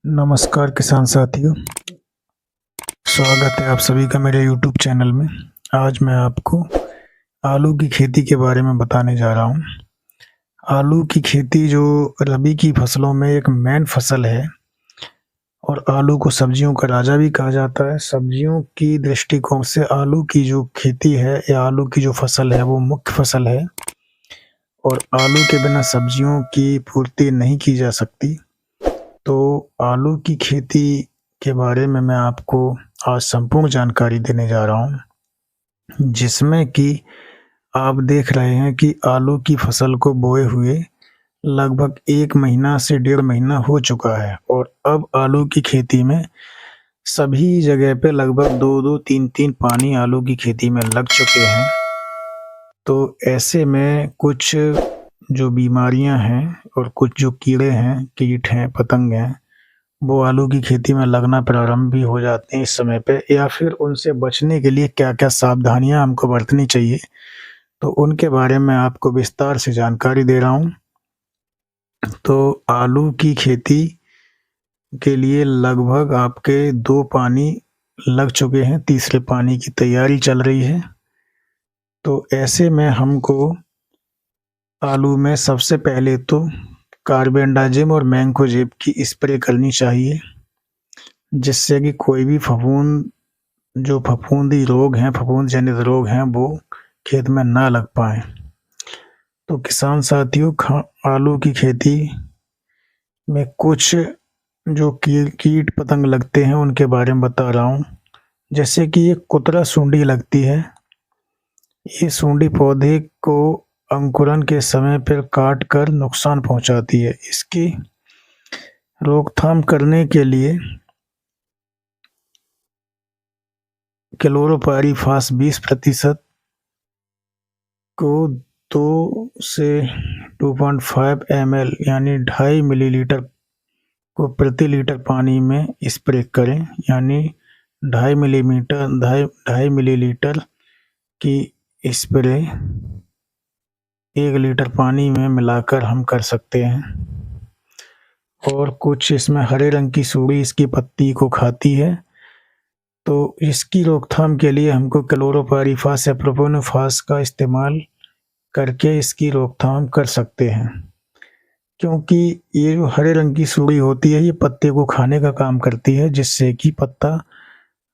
नमस्कार किसान साथियों, स्वागत है आप सभी का मेरे YouTube चैनल में। आज मैं आपको आलू की खेती के बारे में बताने जा रहा हूँ। आलू की खेती जो रबी की फसलों में एक मेन फसल है और आलू को सब्जियों का राजा भी कहा जाता है। सब्जियों की दृष्टिकोण से आलू की जो खेती है या आलू की जो फसल है वो मुख्य फसल है और आलू के बिना सब्जियों की पूर्ति नहीं की जा सकती। तो आलू की खेती के बारे में मैं आपको आज संपूर्ण जानकारी देने जा रहा हूँ, जिसमें कि आप देख रहे हैं कि आलू की फसल को बोए हुए लगभग 1 महीना से 1.5 महीना हो चुका है और अब आलू की खेती में सभी जगह पे लगभग 2-2, 3-3 पानी आलू की खेती में लग चुके हैं। तो ऐसे में कुछ जो बीमारियां हैं और कुछ जो कीड़े हैं, कीट हैं, पतंग हैं, वो आलू की खेती में लगना प्रारंभ भी हो जाते हैं इस समय पे, या फिर उनसे बचने के लिए क्या-क्या सावधानियां हमको बरतनी चाहिए, तो उनके बारे में आपको विस्तार से जानकारी दे रहा हूँ। तो आलू की खेती के लिए लगभग आपके 2 पानी लग चुके हैं, तीसरे पानी की तैयारी चल रही है। तो ऐसे में हमको आलू में सबसे पहले तो कार्बेंडाजिम और मैंकोजेब की स्प्रे करनी चाहिए, जिससे कि कोई भी फफूंदी रोग हैं, फफूंद जनित रोग हैं, वो खेत में ना लग पाए। तो किसान साथियों, आलू की खेती में कुछ जो कीट पतंग लगते हैं उनके बारे में बता रहा हूँ। जैसे कि ये कुतरा सूंडी लगती है। ये सूंडी पौधे को अंकुरण के समय पर काट कर नुकसान पहुंचाती है। इसकी रोकथाम करने के लिए क्लोरोपाइरीफास 20% को 2 से 2.5 ml यानी 2.5 मिलीलीटर को प्रति लीटर पानी में स्प्रे करें, यानी 2.5 मिलीलीटर की स्प्रे 1 लीटर पानी में मिलाकर हम कर सकते हैं। और कुछ इसमें हरे रंग की सूड़ी इसकी पत्ती को खाती है, तो इसकी रोकथाम के लिए हमको क्लोरोपाइरीफास या प्रोपोनोफास का इस्तेमाल करके इसकी रोकथाम कर सकते हैं। क्योंकि ये जो हरे रंग की सूड़ी होती है, ये पत्ते को खाने का काम करती है, जिससे कि पत्ता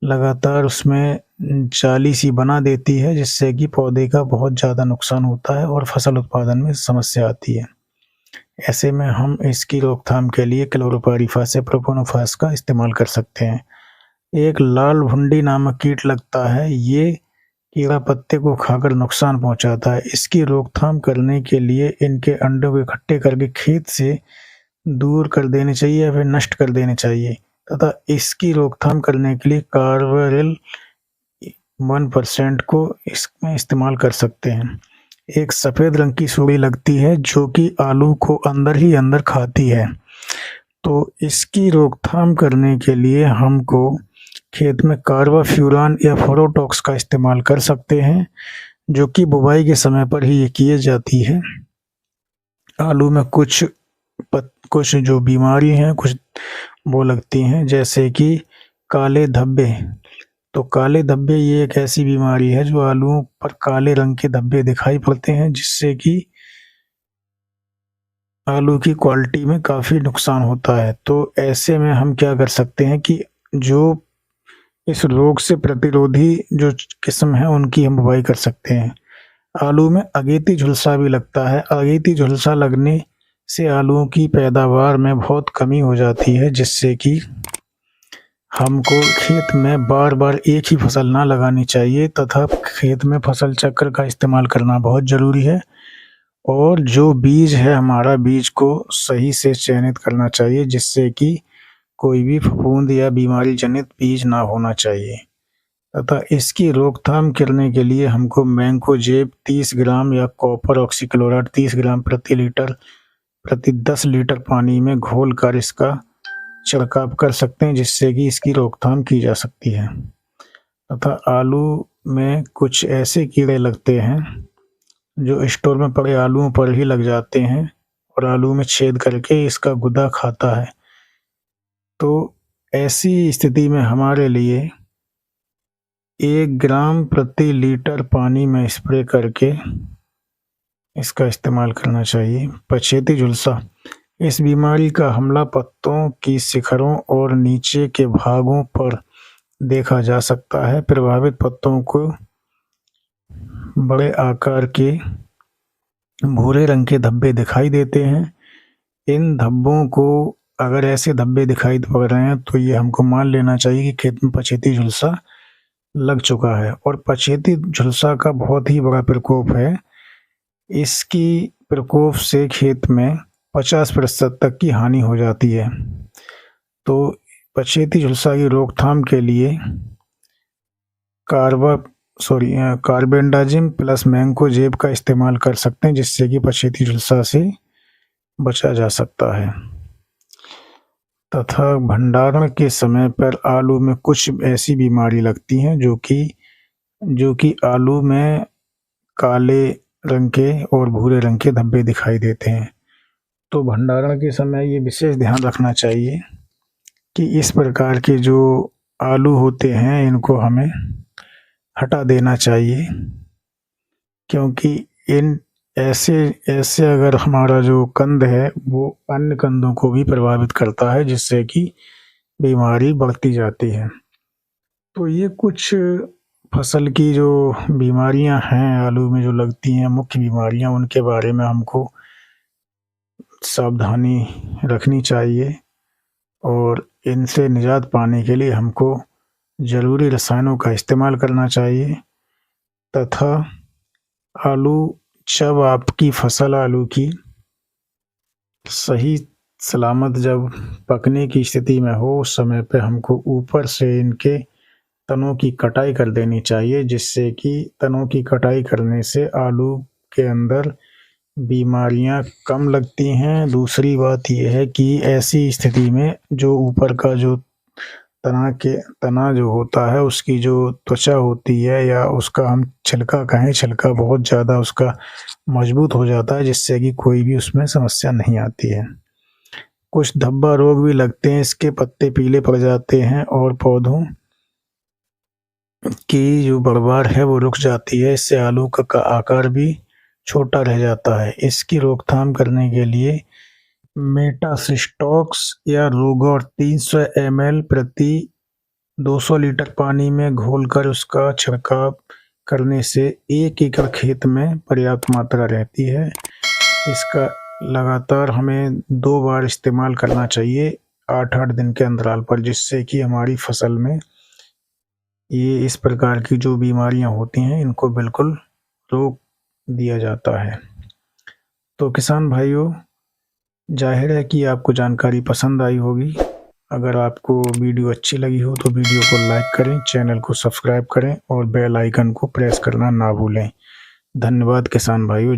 लगातार उसमें जाली सी बना देती है, जिससे कि पौधे का बहुत ज़्यादा नुकसान होता है और फसल उत्पादन में समस्या आती है। ऐसे में हम इसकी रोकथाम के लिए क्लोरोपाइरीफास या प्रोपोनोफास का इस्तेमाल कर सकते हैं। एक लाल भुंडी नामक कीट लगता है, ये कीड़ा पत्ते को खाकर नुकसान पहुंचाता है। इसकी रोकथाम करने के लिए इनके अंडों को इकट्ठे करके खेत से दूर कर देने चाहिए या फिर नष्ट कर देने चाहिए, तथा इसकी रोकथाम करने के लिए कार्बारिल 1% को इसमें इस्तेमाल कर सकते हैं। एक सफ़ेद रंग की सूड़ी लगती है जो कि आलू को अंदर ही अंदर खाती है। तो इसकी रोकथाम करने के लिए हमको खेत में कार्बाफ्यूरान या फोरोटॉक्स का इस्तेमाल कर सकते हैं, जो कि बुवाई के समय पर ही ये की जाती है। आलू में कुछ जो बीमारी हैं, कुछ वो लगती हैं, जैसे कि काले धब्बे। तो काले धब्बे ये एक ऐसी बीमारी है जो आलूओं पर काले रंग के धब्बे दिखाई पड़ते हैं, जिससे कि आलू की क्वालिटी में काफ़ी नुकसान होता है। तो ऐसे में हम क्या कर सकते हैं कि जो इस रोग से प्रतिरोधी जो किस्म है उनकी हम बुवाई कर सकते हैं। आलू में अगेती झुलसा भी लगता है। अगेती झुलसा लगने से आलूओं की पैदावार में बहुत कमी हो जाती है, जिससे कि हमको खेत में बार बार एक ही फसल ना लगानी चाहिए, तथा खेत में फसल चक्र का इस्तेमाल करना बहुत ज़रूरी है। और जो बीज है हमारा, बीज को सही से चयनित करना चाहिए, जिससे कि कोई भी फफूंद या बीमारी जनित बीज ना होना चाहिए। तथा इसकी रोकथाम करने के लिए हमको मैंकोजेब 30 ग्राम या कॉपर ऑक्सीक्लोराइड 30 ग्राम प्रति लीटर प्रति 10 लीटर पानी में घोलकर इसका छिड़काव कर सकते हैं, जिससे कि इसकी रोकथाम की जा सकती है। तथा आलू में कुछ ऐसे कीड़े लगते हैं जो स्टोर में पड़े आलूओं पर ही लग जाते हैं और आलू में छेद करके इसका गुदा खाता है। तो ऐसी स्थिति में हमारे लिए 1 ग्राम प्रति लीटर पानी में स्प्रे करके इसका इस्तेमाल करना चाहिए। पछेती झुलसा, इस बीमारी का हमला पत्तों की शिखरों और नीचे के भागों पर देखा जा सकता है। प्रभावित पत्तों को बड़े आकार के भूरे रंग के धब्बे दिखाई देते हैं। इन धब्बों को अगर ऐसे धब्बे दिखाई पड़ रहे हैं तो ये हमको मान लेना चाहिए कि खेत में पछेती झुलसा लग चुका है। और पछेती झुलसा का बहुत ही बड़ा प्रकोप है। इसकी प्रकोप से खेत में 50% तक की हानि हो जाती है। तो पछेती झुलसा की रोकथाम के लिए कार्बेंडाजिम प्लस मैंकोजेब का इस्तेमाल कर सकते हैं, जिससे कि पछेती झुलसा से बचा जा सकता है। तथा भंडारण के समय पर आलू में कुछ ऐसी बीमारी लगती हैं जो कि आलू में काले रंग के और भूरे रंग के धब्बे दिखाई देते हैं। तो भंडारण के समय ये विशेष ध्यान रखना चाहिए कि इस प्रकार के जो आलू होते हैं इनको हमें हटा देना चाहिए, क्योंकि इन ऐसे अगर हमारा जो कंद है वो अन्य कंदों को भी प्रभावित करता है, जिससे कि बीमारी बढ़ती जाती है। तो ये कुछ फसल की जो बीमारियां हैं आलू में जो लगती हैं, मुख्य बीमारियां, उनके बारे में हमको सावधानी रखनी चाहिए और इनसे निजात पाने के लिए हमको ज़रूरी रसायनों का इस्तेमाल करना चाहिए। तथा जब आपकी फसल आलू की सही सलामत जब पकने की स्थिति में हो, उस समय पे हमको ऊपर से इनके तनों की कटाई कर देनी चाहिए, जिससे कि तनों की कटाई करने से आलू के अंदर बीमारियां कम लगती हैं। दूसरी बात यह है कि ऐसी स्थिति में जो ऊपर का जो तना जो होता है, उसकी जो त्वचा होती है या उसका हम छिलका कहें, छिलका बहुत ज़्यादा उसका मजबूत हो जाता है, जिससे कि कोई भी उसमें समस्या नहीं आती है। कुछ धब्बा रोग भी लगते हैं, इसके पत्ते पीले पड़ जाते हैं और पौधों की जो बढ़वार है वो रुक जाती है। इससे आलू का आकार भी छोटा रह जाता है। इसकी रोकथाम करने के लिए मेटासिस्टोक्स या रोगोर 300 ml प्रति 200 लीटर पानी में घोलकर उसका छिड़काव करने से 1 एकड़ खेत में पर्याप्त मात्रा रहती है। इसका लगातार हमें 2 बार इस्तेमाल करना चाहिए 8-8 दिन के अंतराल पर, जिससे कि हमारी फसल में ये इस प्रकार की जो बीमारियां होती हैं इनको बिल्कुल रोक दिया जाता है। तो किसान भाइयों, जाहिर है कि आपको जानकारी पसंद आई होगी। अगर आपको वीडियो अच्छी लगी हो तो वीडियो को लाइक करें, चैनल को सब्सक्राइब करें और बेल आइकन को प्रेस करना ना भूलें। धन्यवाद किसान भाइयों।